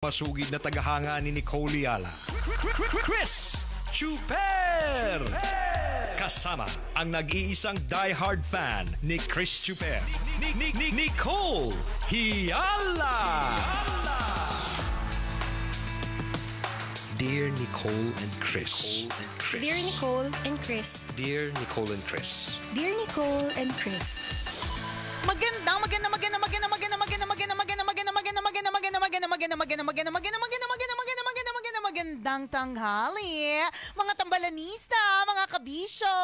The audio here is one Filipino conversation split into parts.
Masugid na tagahanga ni Nicole Yala. Chris Chuper! Kasama ang nag-iisang die-hard fan ni Chris Chuper. Nicole Yala! Dear Nicole and Chris. Dear Nicole and Chris. Dear Nicole and Chris. Dear Nicole and Chris. Magandang tanghali, mga tambalanista, mga kabisyo.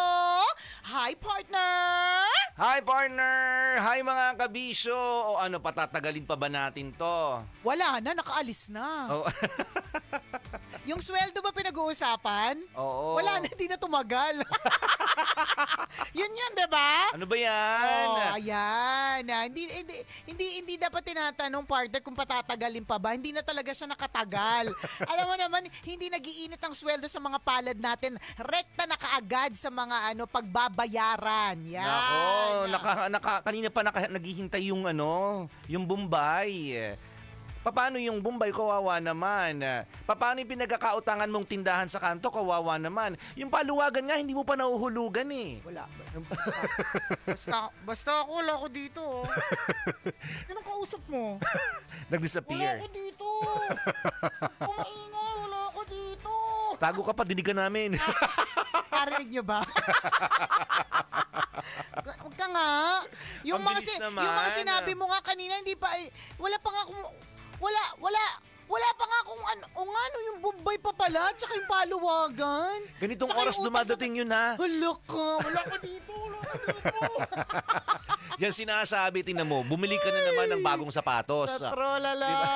Hi, partner! Hi, partner! Hi, mga kabisyo! O ano, patatagalin pa ba natin to? Wala na, nakaalis na. Oh. Yung sweldo ba pinag-uusapan? Oo. Wala na, di na tumagal. Yun, diba? Ano ba yan? Oh, ayan. Hindi dapat tinatanong, partner, kung patatagalin pa ba. Hindi na talaga siya nakatagal. Alam mo naman, hindi nagiinit ang sweldo sa mga palad natin. Rekta na kaagad sa mga pagbabayaran. Yan. Nako, kanina pa naghihintay yung yung Bombay. Paano yung Bombay, kawawa naman. Paano yung pinagkakautangan mong tindahan sa kanto, kawawa naman. Yung paluwagan nga, hindi mo pa nahuhulugan eh. Wala. Basta ako, wala ako dito. Anong kausap mo? Nag-disappear. Wala ako dito. Kumaingay, wala ako dito. Tago ka pa, dinig ka namin. Narinig nyo ba? Huwag ka nga. Yung mga sinabi mo nga kanina, hindi pa, wala pa nga akong, wala pa nga kung ano yung Bombay pa pala, tsaka yung paluwagan. Ganitong tsaka oras dumadating yun, ha? Hala ka, wala ka dito. Yan sinasabi, tingnan mo, bumili ka na naman ng bagong sapatos. Tatrolala. Diba?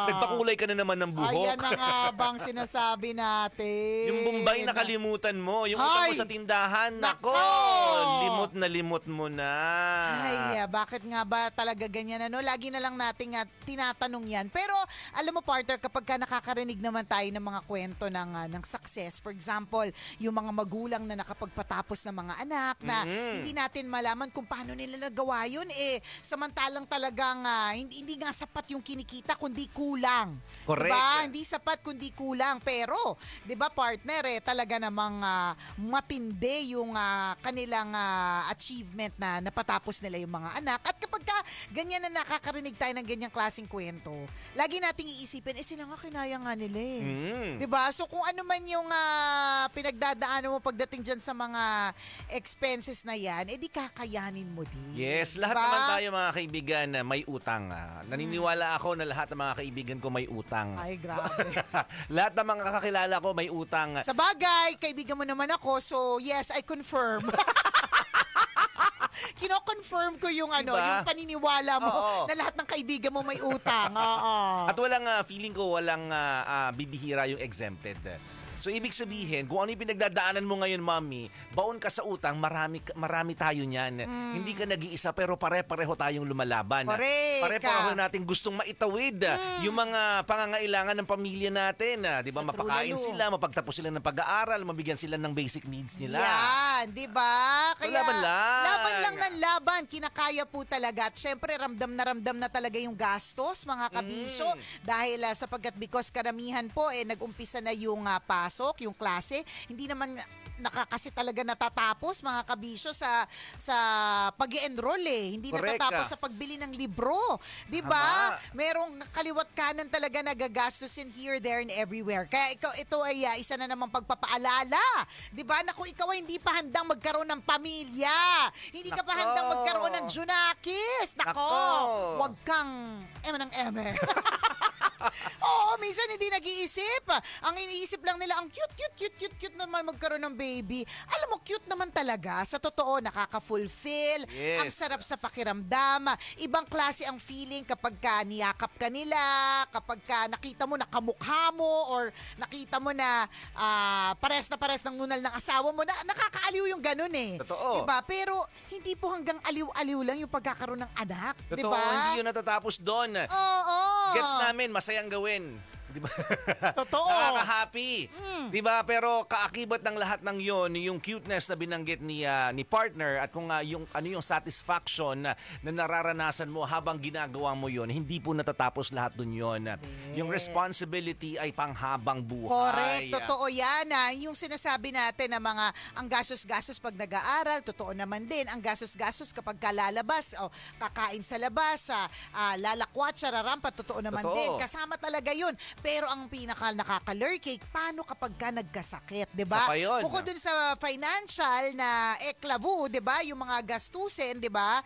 Nagpakulay ka na naman ng buhok. Ayan na nga bang sinasabi natin. Yung Bombay nakalimutan mo. Yung utang mo sa tindahan, nako, limot mo na. Ay, bakit nga ba talaga ganyan? Lagi na lang nating tinatanong yan. Pero alam mo, partner, kapag ka nakakarinig naman tayo ng mga kwento ng success, for example, yung mga magulang na nakapagpatapos ng mga anak na hindi natin malaman kung paano nila nagawa yun, samantalang talagang hindi nga sapat yung kinikita kundi kulang. Correct. Diba? Hindi sapat kundi kulang. Pero, di ba, partner, talaga namang matindi yung kanilang achievement na napatapos nila yung mga anak. At kapag ka ganyan na nakakarinig tayo ng ganyang klaseng kwento, lagi nating iisipin, sila nga kinaya nga nila eh. Diba? So kung ano man yung pinagdadaanan mo pagdating dyan sa mga expenses na yan, di kakayanin mo din. Yes, lahat naman tayo mga kaibigan may utang. Naniniwala ako na lahat ng mga kaibigan ko may utang. Ay, grabe. Lahat ng mga kakilala ko may utang. Sa bagay, kaibigan mo naman ako, so yes, I confirm. Kino-confirm ko yung diba? yung paniniwala mo na lahat ng kaibigan mo may utang. Oo. At feeling ko walang bibihira yung exempted. So, ibig sabihin, kung ano yung pinagdadaanan mo ngayon, mami, baon ka sa utang, marami tayo niyan. Hindi ka nag-iisa, pero pare-pareho tayong lumalaban. Correct. Pare-pareho natin gustong maitawid yung mga pangangailangan ng pamilya natin. Di ba? Mapakain sila, mapagtapos sila ng pag-aaral, mabigyan sila ng basic needs nila. Yan, di ba? So, laban lang. Laban lang ng laban. Kinakaya po talaga. At syempre, ramdam na talaga yung gastos, mga kabisyo. Dahil sapagkat because karamihan po, nag-umpisa na yung yung klase, hindi naman kasi talaga natatapos mga kabisyo sa pag-enroll Hindi Correct. Natatapos sa pagbili ng libro. 'Di ba? Merong kaliwat kanan talaga nagagastos in here, there, and everywhere. Kaya ito ay isa na namang pagpapaalala. 'Di ba? Na kung ikaw ay hindi pa handang magkaroon ng pamilya, hindi ka pa handang magkaroon ng junakis. Nako, wag kang ng eme. Oo, minsan hindi nag-iisip. Ang iniisip lang nila, ang cute naman magkaroon ng baby. Alam mo, cute naman talaga. Sa totoo, nakaka-fulfill. Yes. Ang sarap sa pakiramdam. Ibang klase ang feeling kapag ka niyakap ka nila, kapag ka nakita mo na kamukha mo, or nakita mo na pares ng nunal ng asawa mo. Nakakaaliw yung ganun Totoo. Diba? Pero hindi po hanggang aliw-aliw lang yung pagkakaroon ng anak. Totoo, diba? hindi yun natatapos doon. Oo. Gets namin, masayang gawin. Di ba? Totoo. Nakaka-happy. Di ba? Pero kaakibat ng lahat ng yon, yung cuteness na binanggit ni partner at kung yung ano yung satisfaction na nararanasan mo habang ginagawa mo yon, hindi po natatapos lahat dun yon. Yung responsibility ay panghabang buhay. Correct. Totoo yan. Yung sinasabi natin na mga ang gastos-gastos pag nag-aaral, totoo naman din. Ang gastos-gastos kapag kalalabas, kakain sa labas, lalakwat, chararampa, totoo naman din. Kasama talaga yun. Pero ang pinaka nakaka-lurky, paano kapag ka nagkasakit, 'di ba? Bukod dun sa financial na eklavu, 'di ba? Yung mga gastusin, 'di ba?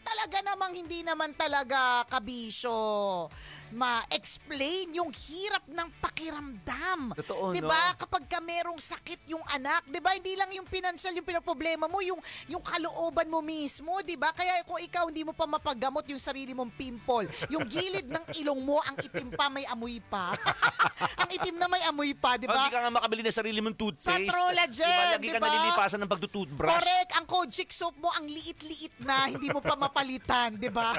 Talaga namang hindi naman talaga kabisyo ma-explain yung hirap ng pakiramdam. Totoo, 'di ba? Kapag ka merong sakit yung anak, 'di ba? Hindi lang yung financial yung pinoproblema mo, yung kalooban mo mismo, 'di ba? Kaya kung ikaw hindi mo pa mapagamot yung sarili mong pimple, yung gilid ng ilong mo ang itim pa, may amoy pa. Ang itim na may amoy pa, 'di ba? Hindi ka nga makabili ng sarili mong toothpaste. Sa Trolagen, diba? Lagi ka nalilipasan ng pagtutoothbrush. Correct. Ang Kojic soap mo, ang liit-liit na, hindi mo pa mapalitan, 'di ba?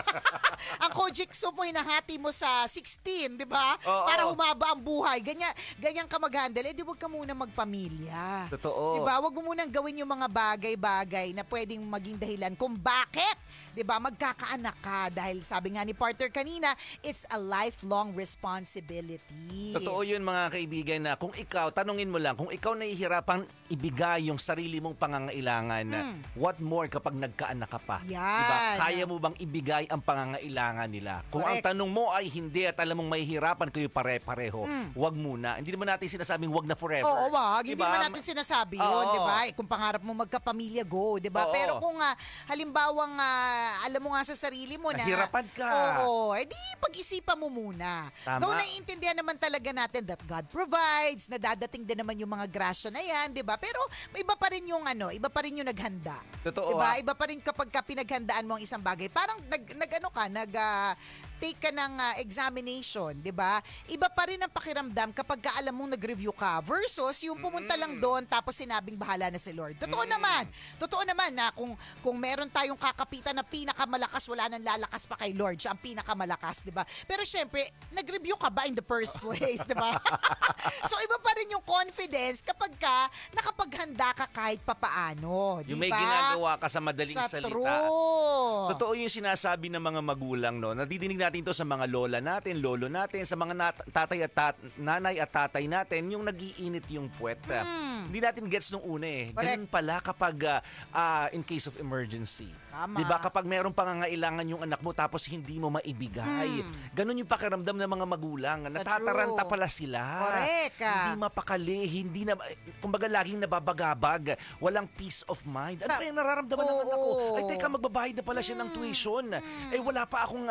Ang Kojic soap mo, hinahati mo sa 16, 'di ba? Para humaba ang buhay. Ganyan ka mag-handle. Di wag ka muna magpamilya. Totoo. 'Di ba? Wag mo munang gawin yung mga bagay-bagay na pwedeng maging dahilan kung bakit, 'di ba, magkakaanak ka dahil sabi nga ni partner kanina, it's a lifelong responsibility. Totoo yun mga kaibigan na kung ikaw, tanungin mo lang, kung ikaw nahihirapan ibigay yung sarili mong pangangailangan, what more kapag nagkaanak ka pa? Yan. Diba? Kaya mo bang ibigay ang pangangailangan nila? Kung ang tanong mo ay hindi at alam mong mahihirapan kayo pare-pareho, wag muna. Hindi naman natin sinasabing wag na forever. Oo, wag. Hindi Diba? naman natin sinasabi yun, di ba? Kung pangarap mo magkapamilya, go, di ba? Pero kung halimbawang alam mo nga sa sarili mo na nahirapan ka. Oo, di pag-isipan mo muna. Tama. Though naiintindihan naman talaga natin that God provides, na dadating din naman yung mga grasya na yan, di ba? Pero iba pa rin yung iba pa rin yung naghanda. Totoo. Diba? Iba pa rin kapag pinaghandaan mo ang isang bagay. Parang take ka ng examination, 'di ba? Iba pa rin ang pakiramdam kapag alam mong nag-review ka versus yung pumunta lang doon tapos sinabing bahala na si Lord. Totoo naman. Totoo naman na kung meron tayong kakapitan na pinakamalakas, wala nang lalakas pa kay Lord. Siya ang pinakamalakas, 'di ba? Pero syempre, nag-review ka ba in the first place, 'di ba? So iba pa rin yung confidence kapag ka nakapaghanda ka kahit papaano, 'di ba? Yung may ginagawa ka sa madaling sa salita. True. Totoo yung sinasabi ng mga magulang, no? Nadidinig natin to sa mga lola natin, lolo natin, sa mga nanay at tatay natin, yung nagiinit yung puwet. Hindi natin gets nung una eh. Ganun pala kapag in case of emergency. Tama. Diba kapag merong pangangailangan yung anak mo tapos hindi mo maibigay. Ganun yung pakiramdam ng mga magulang. Natataranta pala sila. Correct. Hindi mapakali, kumbaga laging nababagabag. Walang peace of mind. Ano kaya nararamdaman ng anak ko? Ay teka, magbabayad na pala siya ng tuition. Wala pa akong,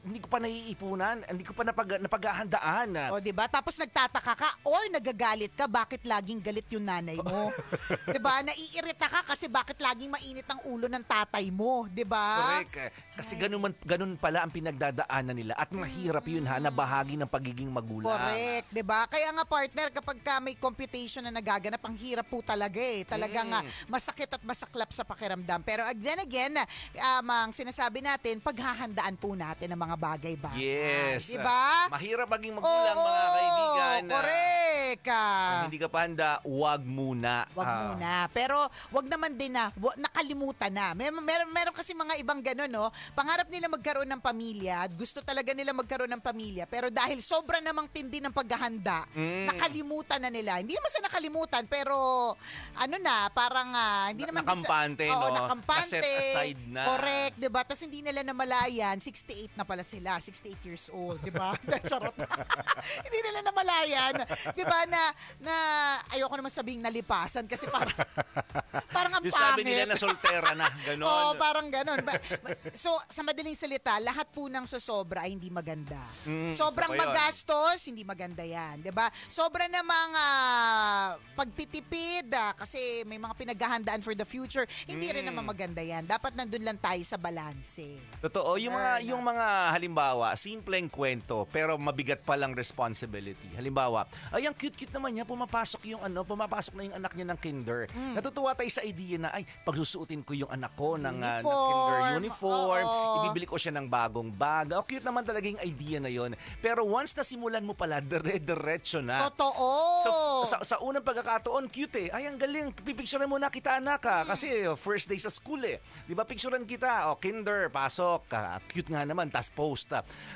hindi ko pa naiipunan. Hindi ko pa napaghahandaan. O, diba? Tapos nagtataka ka or nagagalit ka, bakit laging galit yung nanay mo? Diba? Naiirita ka kasi bakit laging mainit ang ulo ng tatay mo? Diba? Correct. Kasi ganun pala ang pinagdadaanan nila. At mahirap yun na bahagi ng pagiging magulang. Correct. Diba? Kaya nga partner, kapag ka may computation na nagaganap, ang hirap po talaga eh. Talagang masakit at masaklap sa pakiramdam. Pero again, ang sinasabi natin, paghahandaan po natin ang mga bagay-bagay. Yes. Diba? Mahirap maging magulang, mga kaibigan. Correct. Kung hindi ka pa handa, wag muna. Wag muna. Pero wag naman din na nakalimutan na. Meron kasi mga ibang gano'n, no? Pangarap nila magkaroon ng pamilya. Gusto talaga nila magkaroon ng pamilya. Pero dahil sobra namang tindi ng paghahanda, nakalimutan na nila. Hindi naman sa nakalimutan, pero parang hindi naman nakampante, no? Nakampante. Set aside na. Correct, 'di ba? Tapos hindi nila namalayan, 68 na pala sila, 68 years old, 'di ba? Charot. Hindi nila namalayan, 'di ba, na ayoko naman sabihing nalipasan kasi parang ang yung pangit. sabi nila na soltera na, gano'n. Oo, parang gano'n. So, sa madaling salita, lahat po ng sosobra ay hindi maganda. Sobrang isa pa yun. magastos, hindi maganda yan. 'Di ba? Sobra namang pagtitipid, kasi may mga pinaghahandaan for the future, hindi rin naman maganda yan. Dapat nandun lang tayo sa balanse. Totoo. Yung mga halimbawa, simpleng kwento, pero mabigat palang responsibility. Halimbawa, ay ang cute cute naman niya, pumapasok na yung anak niya ng kinder. Natutuwa tayo sa idea na, ay, pagsusuotin ko yung anak ko ng kinder uniform, ibibili ko siya ng bagong bag. Cute naman talaga yung idea na yon. Pero once nasimulan mo pala, dire-diretso na. Totoo. So, sa unang pagkakataon, cute eh. Ay, ang galing. Pipicturean mo na kita, anak ka. Kasi first day sa school eh. Di ba, picturean kita. Kinder, pasok. Cute nga naman, tas post.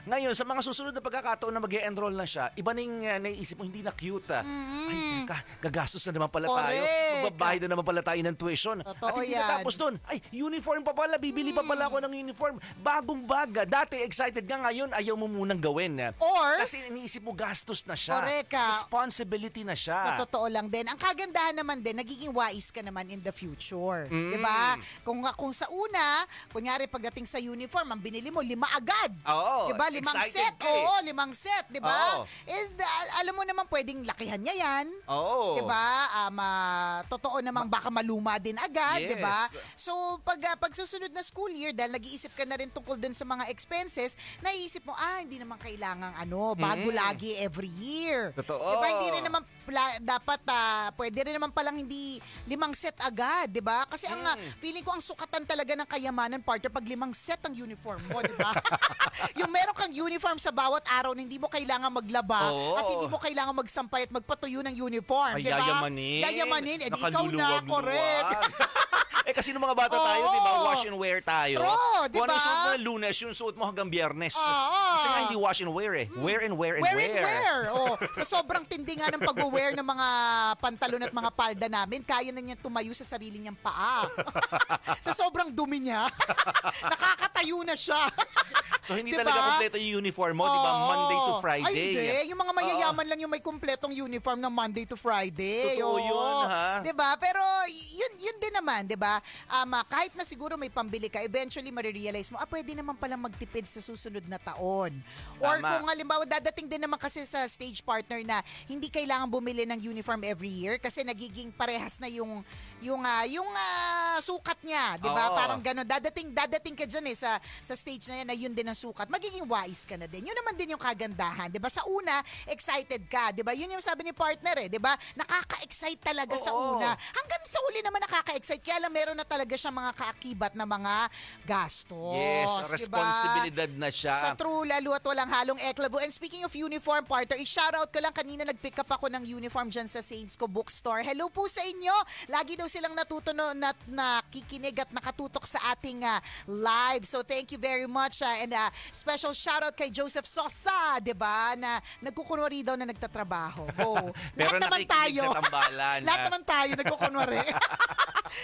Ngayon, sa mga susunod na pagkakataon na mag-e-enroll na siya, iba na yung naiisip mo, hindi na cute. Ay, teka, gagastos na naman pala tayo. Magbabayad na naman pala tayo ng tuition. Totoo At hindi yan. natapos doon. Ay, uniform pa pala. Bibili pa pala ako ng uniform. Bagong baga. Dati excited ka, ngayon ayaw mo munang gawin. Or, kasi iniisip mo gastos na siya. Correct ka. Responsibility na siya. Sa totoo lang din. Ang kagandahan naman din, nagiging wise ka naman in the future. 'Di ba? Kung sa una, kunyari pagdating sa uniform, ang binili mo 5 agad. Oo. 'Di ba? 5 excited set. ka eh. Oo, 5 set, 'di ba? Oo. And alam mo naman pwedeng lakihan niya 'yan. Oo. 'Di ba? Totoo namang baka maluma din agad, Yes. 'di ba? So pag susunod na school year, dahil nag-iisip ka na rin tungkol dun sa mga expenses, naiisip mo, hindi naman kailangang bago lagi every year. Totoo. 'Di ba? Hindi rin naman dapat pwede rin naman palang hindi 5 set agad, 'di ba? Kasi ang feeling ko ang sukatan talaga ng kayamanan, partner, pag 5 set ang uniform mo, 'di ba? Yung meron kang uniform sa bawat araw na hindi mo kailangan maglaba at hindi mo kailangan magsampay at magpatuyo ng uniform, Ay, 'di ba? yayamanin. Yayamanin, ikaw na, Nakaluluwag-luwag. correct. Kasi nung mga bata tayo, Oo. di ba, wash and wear tayo. True, di Kung ano ba? yung suot mo ng Lunes, yung suot mo hanggang Biyernes. Oo. Kasi nga hindi wash and wear eh. Wear and wear and Wear wear. and wear. Oh, sa sobrang tindi nga ng pag-wear ng mga pantalon at mga palda namin, kaya na niya tumayo sa sarili niyang paa. Sa sobrang dumi niya, nakakatayo na siya. So hindi Diba? talaga kompleto yung uniform mo, di ba? Oo. Monday to Friday. Ay, hindi. Yung mga mayayaman lang yung may kumpletong uniform ng Monday to Friday. Totoo Oo. yun, ha? 'Di ba? Pero yun din naman, 'di ba? Kahit na siguro may pambili ka, eventually marirealize mo, pwede naman palang magtipid sa susunod na taon. Or Tama. kung halimbawa, dadating din naman kasi sa stage partner na hindi kailangan bumili ng uniform every year kasi nagiging parehas na yung sukat niya, 'di ba? Oo. Parang gano'n. Dadating ka diyan sa stage na yan na yun din ang sukat. Magiging wise ka na din. Yun naman din yung kagandahan, 'di ba? Sa una, excited ka, 'di ba? Yun yung sabi ni partner 'di ba? Nakaka-excite talaga sa Oo. una. Hanggang sa huli naman nakaka-excite. Kaya lang meron na talaga siya mga kaakibat na mga gastos. Yes, 'di ba? responsibilidad na siya. Sa true, lalo at walang halong eklabo. And speaking of uniform, partner, i-shoutout ko lang, kanina nag-pick up ako ng uniform dyan sa Saints ko Bookstore. Hello po sa inyo. Lagi daw silang nakikinig at nakatutok sa ating live. So thank you very much. And special shoutout kay Joseph Sosa, 'di ba? Na nagkukunwari daw na nagtatrabaho. Go. Pero Lahat naman nakikinig tayo. sa tambalan. Lahat naman tayo nagkukunwari.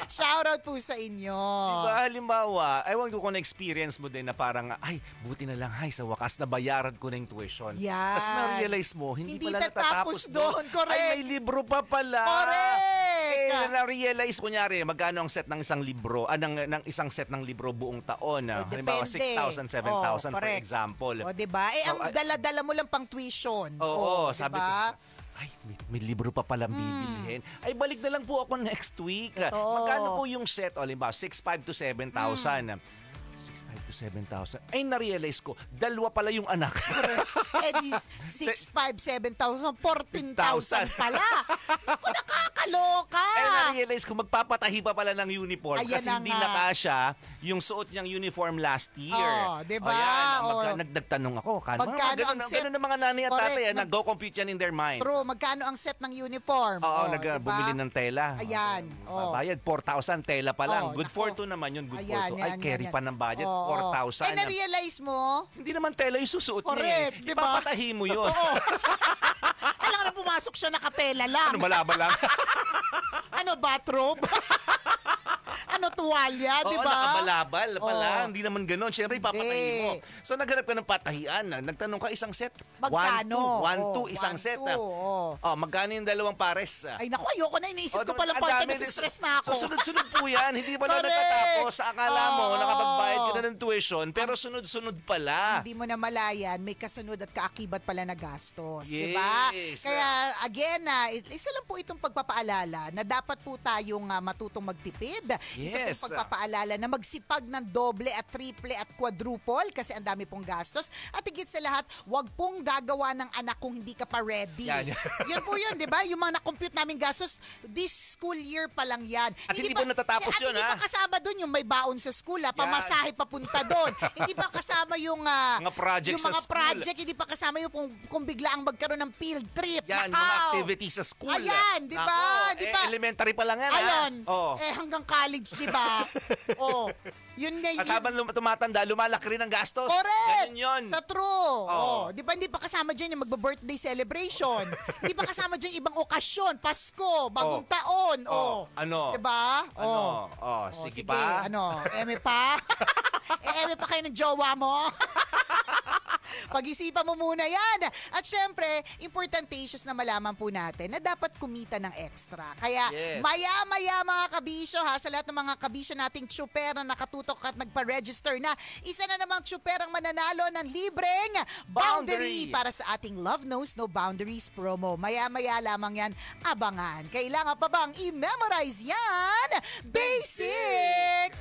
Shoutout po sa inyo. Diba, halimbawa, ewan ko kung na-experience mo din na parang, ay, buti na lang, sa wakas na bayaran ko na yung tuition. Yan. Tapos na-realize mo, hindi pala tatapos natatapos doon. Correct. Ay, may libro pa pala. Correct. Na-realize, kunyari, magkano ang set ng isang libro, ng isang set ng libro buong taon. Halimbawa, Depende. 6,000, 7,000 for correct. example. O, diba? Ang dala-dala mo lang pang tuition. Oo, Diba? sabi ko, ay, may libro pa palang bibilhin. Ay, balik na lang po ako next week. Totoo. Magkano po yung set? O, halimbawa, 6,500 to 7,000. 6,500 to 7,000. Ay, na-realize ko, dalawa pala yung anak. Eh, di 6,500, 7,000, 14,000 pala. Ako, nakakaloka. Eh, na-realize ko, magpapatahi pa pala ng uniform Ayan kasi na hindi nga. nakasya yung suot niyang uniform last year. Diba? O yan, O, nagtanong ako. magkano ang set? Ganun ng mga nanay at Correct. tatay, nag-go-compute yan in their minds. True, magkano ang set ng uniform? Oo, diba? bumili ng tela. Ayan. Bayad, 4,000 tela pa lang. Good for nako. two naman yun. Good Ayan, for two. yan, Ay, carry yan. pa ng budget. Oo. 4,000. Eh, na-realize mo? Hindi naman tela yung susuot Correct, niya. diba? Ipapatahi mo yun. Alam na pumasok siya nakatela lang. Ano, malaba lang? Ano, bathrobe? Ano, tuwalya, Oo, di ba? nakabalabal pala. Oo. Hindi naman ganun. Siyempre, ipapatahi mo. So, naghanap ka ng patahian. Nagtanong ka isang set. Magkano? 1, 2, isang 1, set. 2, oo. Magkano yung dalawang pares? Ay, naku, ayoko na. Iniisip ko O, pala ang part dami. na stress na ako. So, sunod-sunod po yan. Hindi pa na Correct. natatapos. Sa akala mo, Oo. nakapagbayad ka na ng tuition, pero sunod-sunod pala. Hindi mo na malayan, may kasunod at kaakibat pala na gastos. Di ba? Yes. Kaya, again, isa lang po itong pagpapaalala na dapat po tayong matutong magtipid. Yes. isa Yes. pong pagpapaalala na magsipag ng doble at triple at quadruple kasi ang dami pong gastos. At higit sa lahat, wag pong gagawa ng anak kung hindi ka pa ready. Yan. Yan po yun, di ba? Yung mga na-compute namin gastos, this school year pa lang yan. At hindi pa natatapos yun, Hindi ha? pa kasama doon yung may baon sa school, pamasahe papunta doon. Hindi pa kasama yung Mga projects yung mga sa school. project, hindi pa kasama yung kung biglaang magkaroon ng field trip. Yan, Nakaw. mga activities sa school. Ayan, di ba? Nako, Di ba? elementary pa lang yan, Ayun. Oh. Hanggang college, di ba? Oh. Yun nga At habang tumatanda, lumalaki rin ang gastos. Correct! Ganun yun. Sa true. Oh. Di ba hindi pa kasama dyan yung magba-birthday celebration? Hindi pa kasama dyan ibang okasyon, Pasko, bagong taon. Oh. Ano? Di ba? Ano? Oh, sige pa. Ano? Eme pa? Eme pa kayo ng jowa mo? Pag-isipan mo muna yan. At syempre, importantacious na malaman po natin na dapat kumita ng extra. Kaya Yes. maya-maya mga kabisyo ha, sa lahat ng mga kabisyo nating tsuper na nakatutok at nagpa-register na, isa na namang tsuper ang mananalo ng libreng boundary Boundary. para sa ating Love Knows No Boundaries promo. Maya-maya lamang yan, abangan. Kailangan pa bang i-memorize yan? Basic!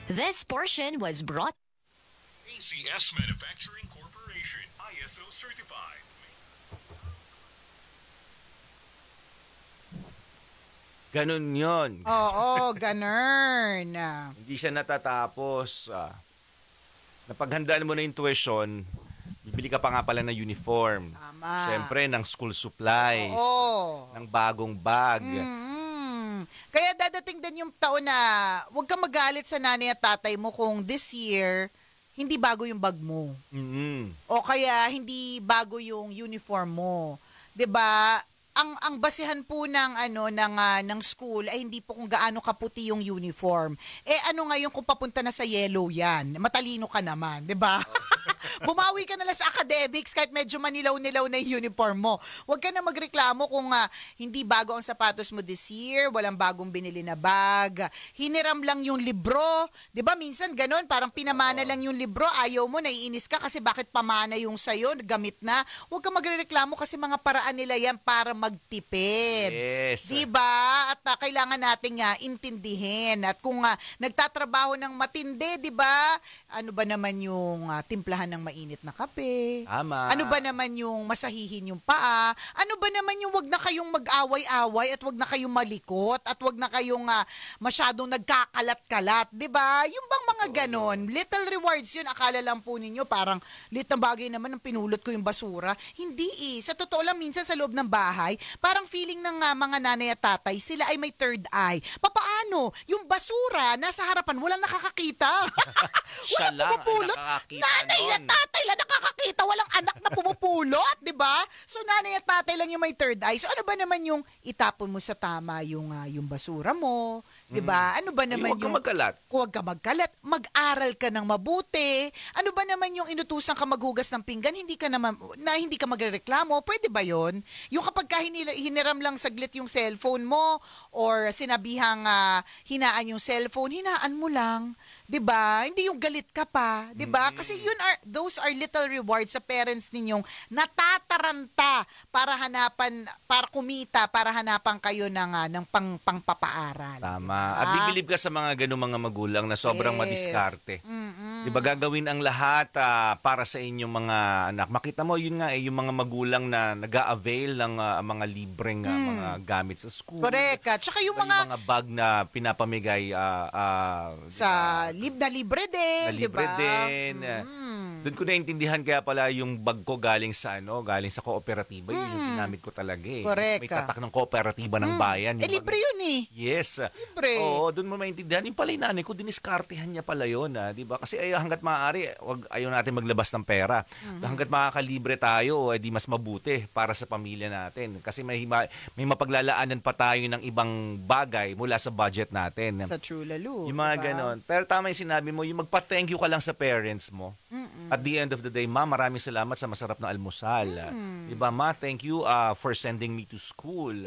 This portion was brought ACS Manufacturing Corporation, ISO certified. Ganun yun. Oo, ganun. Hindi siya natatapos. Napaghandaan mo na yung tuition, bibili ka pa nga pala ng uniform. Tama. Siyempre, ng school supplies. Oo. Ng bagong bag. Kaya dadating din yung taon na huwag kang magalit sa nanay at tatay mo kung this year, hindi bago yung bag mo. Mm-mm. O kaya hindi bago yung uniform mo. 'Di ba? Ang basihan po ng ng school ay hindi po kung gaano kaputi yung uniform. Ano ngayon kung papunta na sa yellow 'yan? Matalino ka naman, 'di ba? Bumawi ka na lang sa academics kahit medyo manilaw-nilaw na yung uniform mo. Huwag ka na magreklamo kung hindi bago ang sapatos mo this year, walang bagong binili na bag, hiniram lang yung libro. 'Di ba minsan ganun, parang pinamana lang yung libro, ayaw mo, naiinis ka kasi bakit pamana yung sayo, gamit na. Huwag ka magreklamo kasi mga paraan nila yan para magtipid. Yes. Diba? At kailangan nating intindihin. At kung nagtatrabaho ng matindi, diba? Ano ba naman yung timplahan ng mainit na kape? Tama. Ano ba naman yung masahihin yung paa? Ano ba naman yung wag na kayong mag-away-away at wag na kayong malikot at wag na kayong masyadong nagkakalat-kalat, diba? Yung bang mga ganon, little rewards yun. Akala lang po ninyo parang lit na bagay naman ng pinulot ko yung basura. Hindi Sa totoo lang, minsan sa loob ng bahay, parang feeling ng mga nanay at tatay, sila ay may third eye. Papaano? Yung basura, nasa harapan, walang nakakakita. Siya Walang lang ang pumupulot. nakakakita Nanay at nun. tatay lang nakakakita, walang anak na pumupulot, di ba? So nanay at tatay lang yung may third eye. So ano ba naman yung itapon mo sa tama yung basura mo, di ba? Ano ba naman Huwag kang magkalat. Huwag ka magkalat, mag-aral ka ng mabuti. Ano ba naman yung inutusan ka maghugas ng pinggan, hindi ka magrereklamo, pwede ba yon? Yung kapag hiniram lang saglit yung cellphone mo or sinabihang hinaan yung cellphone, hinaan mo lang. 'Di ba? Hindi yung galit ka pa, 'di ba? Kasi those are little rewards sa parents ninyong natataranta para kumita, para hanapan kayo ng pangpapaaral. Tama. At bibilib ka sa mga ganung mga magulang na sobrang Yes. madiskarte. Di ba gagawin ang lahat para sa inyong mga anak. Makita mo, yun nga yung mga magulang na nag-a-avail ng mga libreng mga gamit sa school. Correct. Tsaka yung mga mga bag na pinapamigay sa libre din, na di libre ba? din. Doon ko naintindihan kaya pala yung bag ko galing sa kooperatiba. Yun yung ginamit ko talaga eh. Correct. May tatak ng kooperatiba ng bayan. Yung libre yun eh. Yes. Libre. Oo, doon mo maintindihan. Yung pala yung nanay ko, diniskartehan niya pala yun. Di ba? Kasi hanggat maaari, ayaw natin maglabas ng pera. Hanggat makakalibre tayo, di mas mabuti para sa pamilya natin. Kasi may mapaglalaanan pa tayo ng ibang bagay mula sa budget natin. Sa True Lalo. Yung mga diba? ganon. Pero tama yung sinabi mo, yung magpa-thank you ka lang sa parents mo. At the end of the day, Ma, maraming salamat sa masarap na almusal. Diba, Ma, thank you for sending me to school.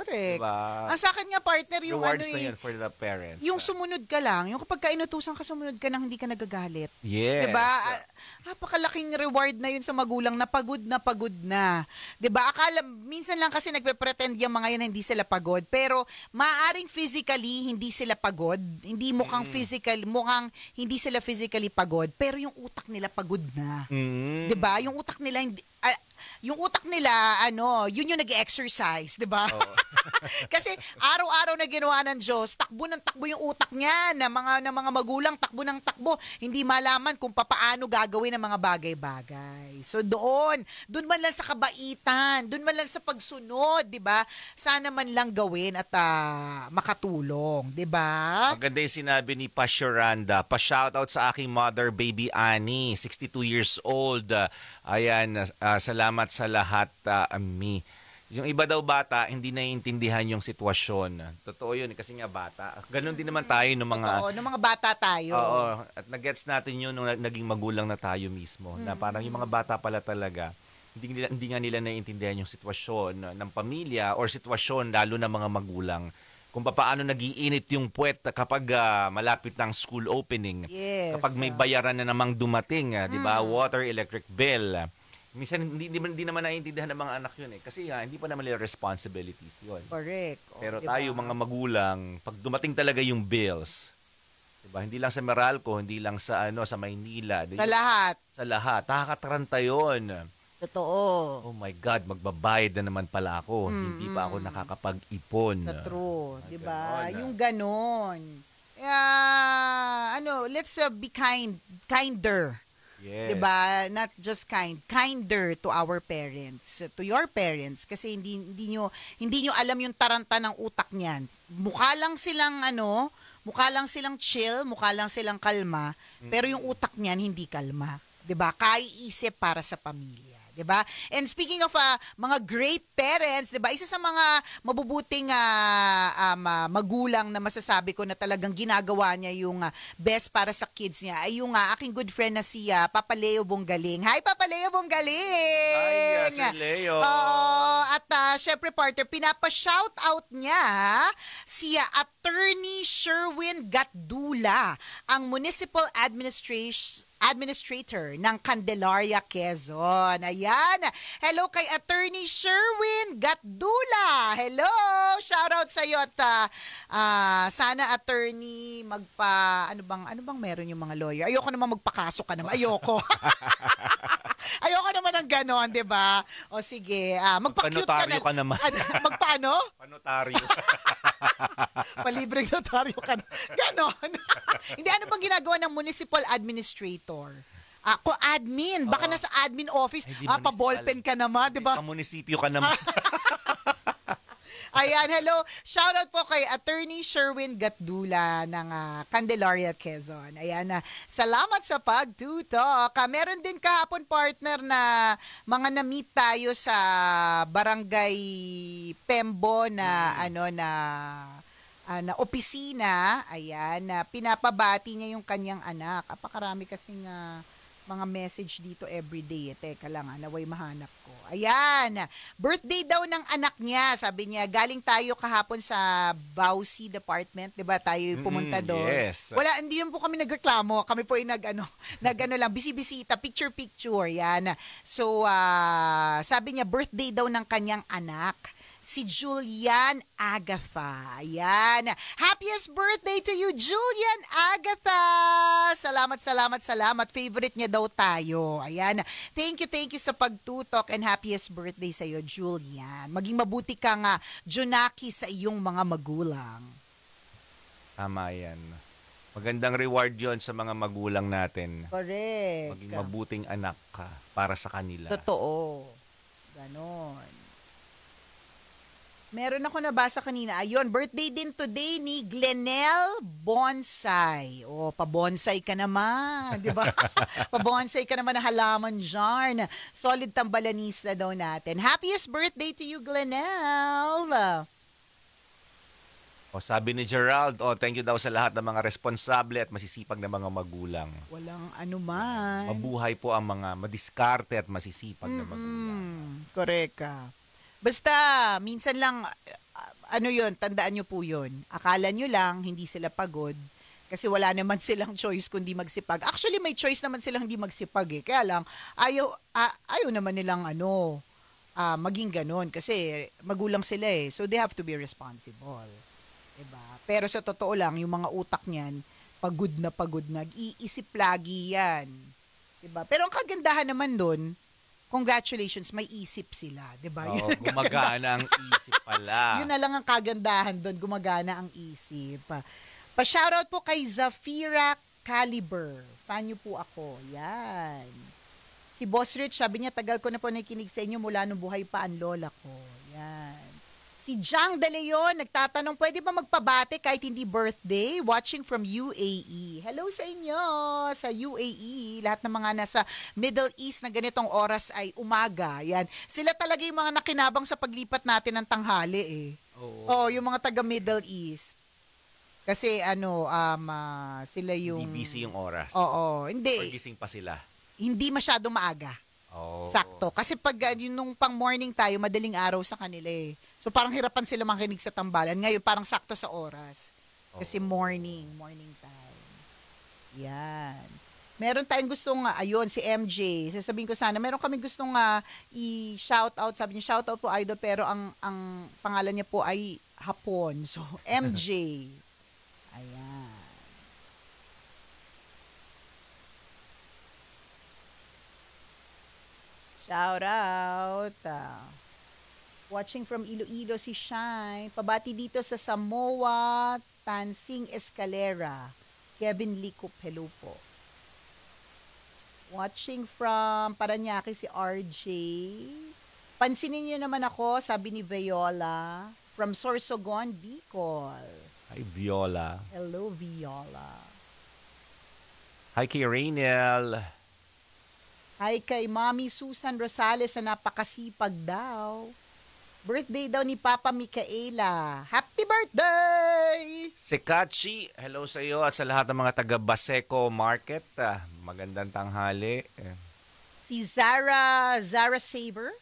Correct. Diba? Ang sa akin nga, partner, yung Rewards ano na yun for the parents. yung sumunod ka lang, yung kapag kainutusan ka, sumunod ka nang hindi ka nagagalit. Yes. 'Di ba? Napakalaking reward na 'yun sa magulang na pagod na pagod na. 'Di ba? Akala minsan lang kasi nagpe-pretend yung mga 'yan na hindi sila pagod, pero maaring physically hindi sila pagod, hindi mukhang mukhang hindi sila physically pagod, pero yung utak nila pagod na. 'Di ba? Yung utak nila hindi yung utak nila, yun yung nag-exercise, di ba? Oo. Kasi araw-araw na ginawa ng Diyos, takbo ng takbo yung utak niya, na mga magulang, takbo ng takbo. Hindi malaman kung papaano gagawin ang mga bagay-bagay. So doon man lang sa kabaitan, doon man lang sa pagsunod, di ba? Sana man lang gawin at makatulong, di ba? Maganda yung sinabi ni Pashuranda. Pa-shoutout sa aking mother, baby Annie, 62 years old. Ayan, salamat sa lahat, Ami. Yung iba daw bata, hindi naiintindihan yung sitwasyon. Totoo yun, kasi nga bata. Ganon din naman tayo ng mga... Totoo, ng mga bata tayo. Oo, at nag-gets natin yun nung naging magulang na tayo mismo. Na parang yung mga bata pala talaga, hindi nga nila naiintindihan yung sitwasyon ng pamilya or sitwasyon lalo na mga magulang. Kung paano nagiinit yung puwet kapag malapit ng school opening. Yes. Kapag may bayaran na namang dumating, di ba? Water, electric bill. Minsan hindi naman naiintindihan ng mga anak yun eh. Kasi hindi pa naman nila responsibilities yun. Correct. Pero diba? tayo mga magulang, pag dumating talaga yung bills, diba? Hindi lang sa Meralco, hindi lang sa sa Maynila. Sa lahat. Sa lahat. Nakakataranta yun. Totoo. Oh my God, magbabayad na naman pala ako. Hindi pa ako nakakapag-ipon. Sa true, 'di ba? ganon. Yung ganon. Let's be kinder. Yes. 'Di ba? Not just kinder to our parents, to your parents kasi hindi nyo alam yung taranta ng utak niyan. Mukha lang silang chill, mukha lang silang kalma, pero yung utak niyan hindi kalma. 'Di ba? Kaiisip para sa pamilya. 'Di ba? And speaking of mga great parents, 'di ba? Isa sa mga mabubuting magulang na masasabi ko na talagang ginagawa niya yung best para sa kids niya ay yung aking good friend na si Papa Leo Bonggaling. Hi Papa Leo Bonggaling. Hi, Sir Leo. At syempre partner, pinapa-shout out niya si Attorney Sherwin Gatdula, ang Municipal Administrator ng Candelaria, Quezon. Ayan. Hello kay Attorney Sherwin Gatdula. Hello. Shoutout sa iyo at sana attorney ano bang meron yung mga lawyer. Ayoko naman magpakaso ka naman. Ayoko. Ayoko naman ng ganon, 'di ba? O sige, magpa-cute ka na. Panotaryo ka naman. Magpaano? Panotaryo. Palibreng notaryo ka na. Ganon. Hindi, ano bang ginagawa ng municipal administrator? Admin. Baka nasa admin office. Pa-ballpen ka naman, di ba? Pa-munisipyo ka naman. Ayan, hello. Shoutout po kay Attorney Sherwin Gatdula ng Candelaria, Quezon. Ayan, salamat sa pagtutok. Meron din kahapon partner na mga na-meet tayo sa Barangay Pembo na na opisina. Ayan, pinapabati niya yung kanyang anak. Apakarami kasing mga message dito everyday. Teka lang, naway mahanap ko. Ayan, birthday daw ng anak niya. Sabi niya, galing tayo kahapon sa Bausi Department. Diba tayo pumunta doon? Yes. Wala, hindi naman po kami nagreklamo. Kami po ay nag lang, bisibisita, picture-picture. Yan. So, sabi niya, birthday daw ng kanyang anak. Si Julian Agatha. Ayan. Happiest birthday to you, Julian Agatha! Salamat. Favorite niya daw tayo. Ayan. Thank you sa pagtutok and happiest birthday sa iyo, Julian. Maging mabuti kang Junaki sa iyong mga magulang. Tama yan. Magandang reward yon sa mga magulang natin. Correct. Maging mabuting anak ka para sa kanila. Totoo. Ganon. Meron ako nabasa kanina. Ayun, birthday din today ni Glenelle Bonsai. O, pa-bonsai ka naman, di ba? Pa-bonsai ka naman na halaman dyan. Solid tambalanista daw natin. Happiest birthday to you, Glenelle. O sabi ni Gerald, thank you daw sa lahat ng mga responsable at masisipag na mga magulang. Walang anuman. Mabuhay po ang mga madiskarte at masisipag na magulang. Correct ka. Basta, minsan lang, ano yun, tandaan nyo po yun. Akala nyo lang, hindi sila pagod. Kasi wala naman silang choice kundi magsipag. Actually, may choice naman silang hindi magsipag eh. Kaya lang, ayaw naman nilang maging ganun. Kasi magulang sila eh. So, they have to be responsible. Diba? Pero sa totoo lang, yung mga utak niyan, pagod na, nag-iisip lagi yan. Diba? Pero ang kagandahan naman dun, congratulations, may isip sila. Diba? Oo, gumagana ang isip pala. Yun na lang ang kagandahan dun, gumagana ang isip. Pa-shoutout po kay Zafira Caliber. Fan niyo po ako. Yan. Si Boss Rich, sabi niya, tagal ko na po nakikinig sa inyo mula nung buhay pa ang lola ko. Yan. Si Jang De Leon, nagtatanong, pwede ba magpabate kahit hindi birthday? Watching from UAE. Hello sa inyo sa UAE. Lahat ng mga nasa Middle East na ganitong oras ay umaga. Yan. Sila talaga yung mga nakinabang sa paglipat natin ng tanghali eh. Oo, yung mga taga Middle East. Kasi sila yung... Hindi busy yung oras. Oo, hindi. Or gising pa sila. Hindi masyadong maaga. Oh. Sakto. Kasi pag yun nung pang morning tayo, madaling araw sa kanila eh. So parang hirapan sila makinig sa tambalan. Ngayon parang sakto sa oras. Kasi morning time. Yan. Meron tayong gustong, ayun, si MJ. Sasabihin ko sana, meron kami gustong i-shoutout. Sabi niya, shoutout po idol, pero ang pangalan niya po ay Hapon. So, MJ. Ayan. Shout out. Watching from Iloilo si Shine. Pabati dito sa Samoa, Tansing Escalera. Kevin Licup, hello po. Watching from Paranaque si RJ. Pansinin niyo naman ako, sabi ni Viola. From Sorsogon, Bicol. Hi, Viola. Hello, Viola. Hi kay Raynel. Hi kay Mami Susan Rosales na napakasipag daw. Birthday daw ni Papa Micaela. Happy birthday! Si Kachi, hello sa iyo at sa lahat ng mga taga Baseco Market. Magandang tanghali. Si Zara Saber.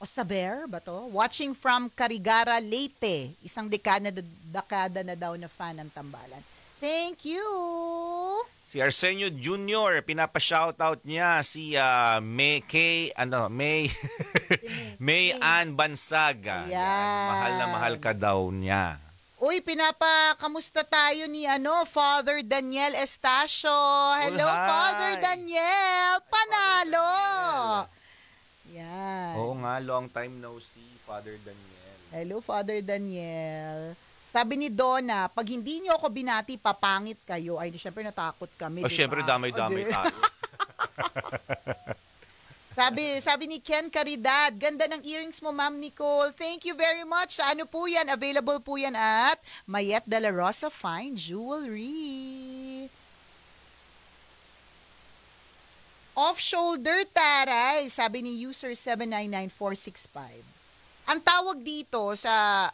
O Saber ba to? Watching from Carigara, Leyte. Isang dekada na daw na fan ng tambalan. Thank you! Si Arsenio Jr., pinapa-shoutout niya si May May Ann Bansaga. Yan. Mahal na mahal ka daw niya. Uy, kamusta tayo ni Father Daniel Estacio. Hello, Hi. Father Daniel. Panalo. Yan. Oo nga, long time no see, Father Daniel. Hello, Father Daniel. Sabi ni Donna, pag hindi niyo ako binati, papangit kayo. Ay, syempre natakot kami. O, diba? syempre damay-damay tayo. Sabi ni Ken Caridad, ganda ng earrings mo, Ma'am Nicole. Thank you very much. Ano po yan? Available po yan at Mayet de la Rosa Fine Jewelry. Off-shoulder taray, sabi ni user 799465. Ang tawag dito sa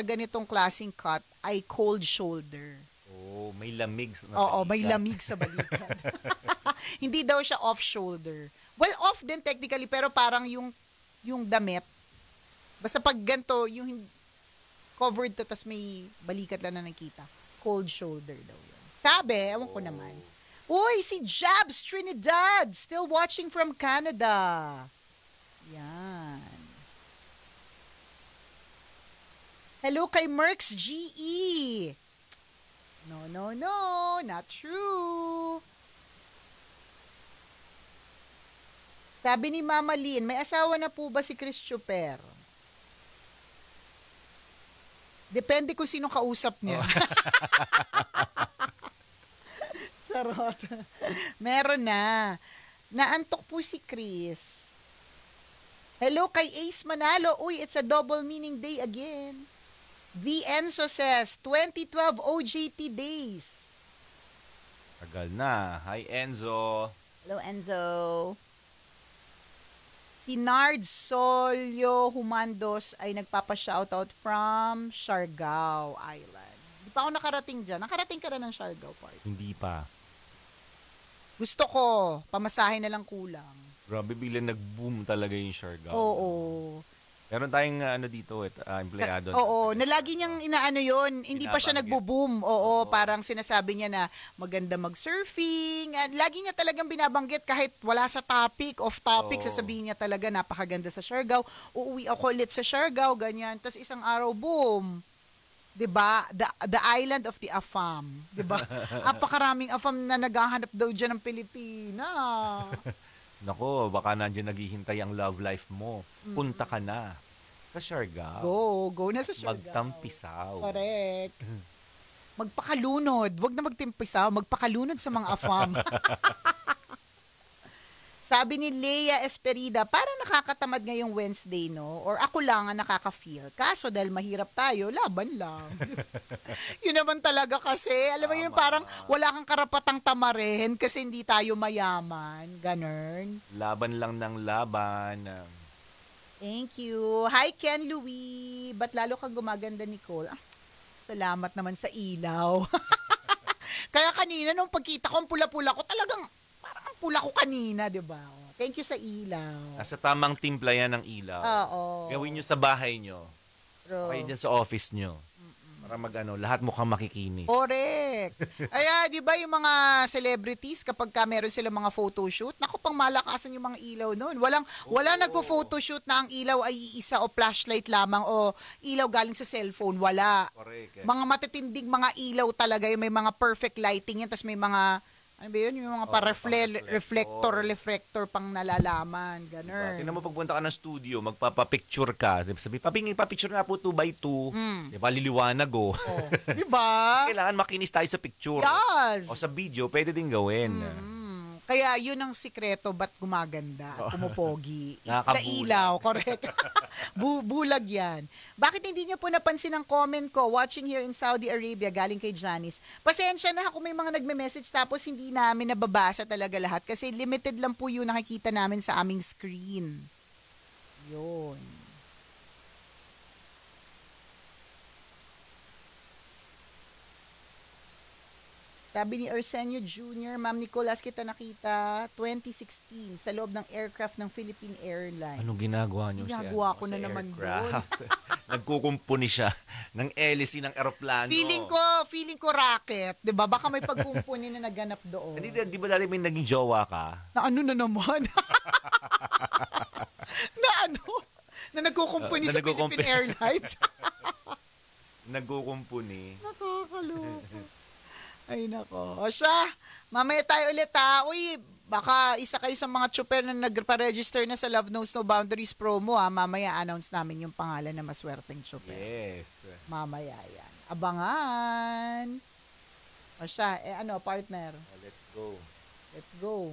ganitong klaseng cut ay cold shoulder. Oh, may lamig sa Oo, may balikat. lamig sa balikat. Hindi daw siya off-shoulder. Well, off din technically, pero parang yung damit. Basta pag ganito, yung covered to, tas may balikat lang na nakita. Cold shoulder daw yun. Sabi, ewan ko naman. Uy, si Jabs Trinidad, still watching from Canada. Yan. Hello kay Merx GE. No, not true. Sabi ni Mama Lynn, may asawa na po ba si Chris Chuper? Depende kung sino kausap niya. Charot. Meron na. Naantok po si Chris. Hello kay Ace Manalo. Uy, it's a double meaning day again. V. Enzo says, 2012 OJT days. Tagal na. Hi, Enzo. Hello, Enzo. Si Nard Solio Humandos ay nagpapa-shoutout from Siargao Island. Di pa ako nakarating dyan. Nakarating ka na ng Siargao Park. Hindi pa. Gusto ko, pamasahe na lang kulang. Grabe, bigla nag-boom talaga yung Siargao. Oo. Meron tayong dito, empleyado. Oo, na lagi niyang inaano yun. Hindi pa siya Binabanggit. nagbo-boom. Oo, parang sinasabi niya na maganda mag-surfing. At lagi niya talagang binabanggit kahit wala sa topic, off topic, Oo. sasabihin niya talaga napakaganda sa Siargao. Uuwi ako ulit sa Siargao, ganyan. Tapos isang araw, boom. 'Di ba? The island of the AFAM, 'di ba? Apakaraming AFAM na naghahanap daw diyan ng Pilipina. Nako, baka nandiyan naghihintay ang love life mo. Punta ka na sa Siargao. Go na sa Siargao. Magtampisaw. Correct. Magpakalunod. Huwag na magtimpisaw. Magpakalunod sa mga AFAM. Sabi ni Leia Esperida, parang nakakatamad ngayong Wednesday, no? Or ako lang ang nakaka-feel. Kaso dahil mahirap tayo, laban lang. Yun naman talaga kasi. Alam mo yun, parang wala kang karapatang tamarin kasi hindi tayo mayaman. Ganun. Laban lang ng laban. Thank you. Hi, Ken Louie. Ba't lalo kang gumaganda, Nicole? Salamat naman sa ilaw. Kaya kanina, nung pagkita ko, ang pula-pula ko, talagang parang ang pula ko kanina, di ba? Thank you sa ilaw. Nasa tamang timpla yan ng ilaw. Oo. Gawin nyo sa bahay nyo. True. Okay dyan sa office nyo. Para lahat mukhang makikinis. Correct. Kaya, di ba yung mga celebrities, kapag meron silang mga photoshoot, naku, pang malakasan yung mga ilaw noon. Wala nagpo-photoshoot na ang ilaw ay iisa o flashlight lamang o ilaw galing sa cellphone. Wala. Correct. Mga matitinding mga ilaw talaga, yung may mga perfect lighting yan, tapos may mga, ano ba yun, yung mga reflector pang nalalaman. Ganun. Tingnan mo pagpunta ka ng studio, magpapapicture ka. Sabi, papicture nga po 2x2. Diba, liliwanag oh. Di ba? Kailangan makinis tayo sa picture. Yes. O sa video, pwede din gawin. Kaya yun ang sikreto, ba't gumaganda, pumupogi. It's the Nakakabulag. ilaw, correct. Bulag yan. Bakit hindi nyo po napansin ang comment ko, watching here in Saudi Arabia, galing kay Janice? Pasensya na kung may mga nagme-message tapos hindi namin nababasa talaga lahat kasi limited lang po yung nakikita namin sa aming screen. Yun. Sabi ni Arsenio Jr., Ma'am Nicolas, kita nakita 2016 sa loob ng aircraft ng Philippine Airlines. Anong ginagawa nyo Ginagawa ko sa na naman aircraft? Nagkukumpuni siya ng hélice ng eroplano. Feeling ko racket, 'di ba? Baka may pagkumpuni na naganap doon. Hindi, di ba dati may naging jowa ka? Na ano na naman? na ano? Na nagkukumpuni sa Philippine Airlines. Nagkukumpuni. Nakakaloka. Ay nako. O siya, mamaya tayo ulit ha. Uy, baka isa kayo sa mga tsuper na nagpa-register na sa Love Knows No Boundaries promo ha. Mamaya announce namin yung pangalan na maswerteng tsuper. Yes. Mamaya yan. Abangan. O siya, partner. Let's go. Let's go.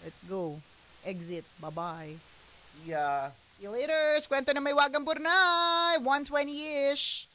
Let's go. Exit. Bye-bye. See ya. See you later. Kwento na may wagang burnay. 120-ish.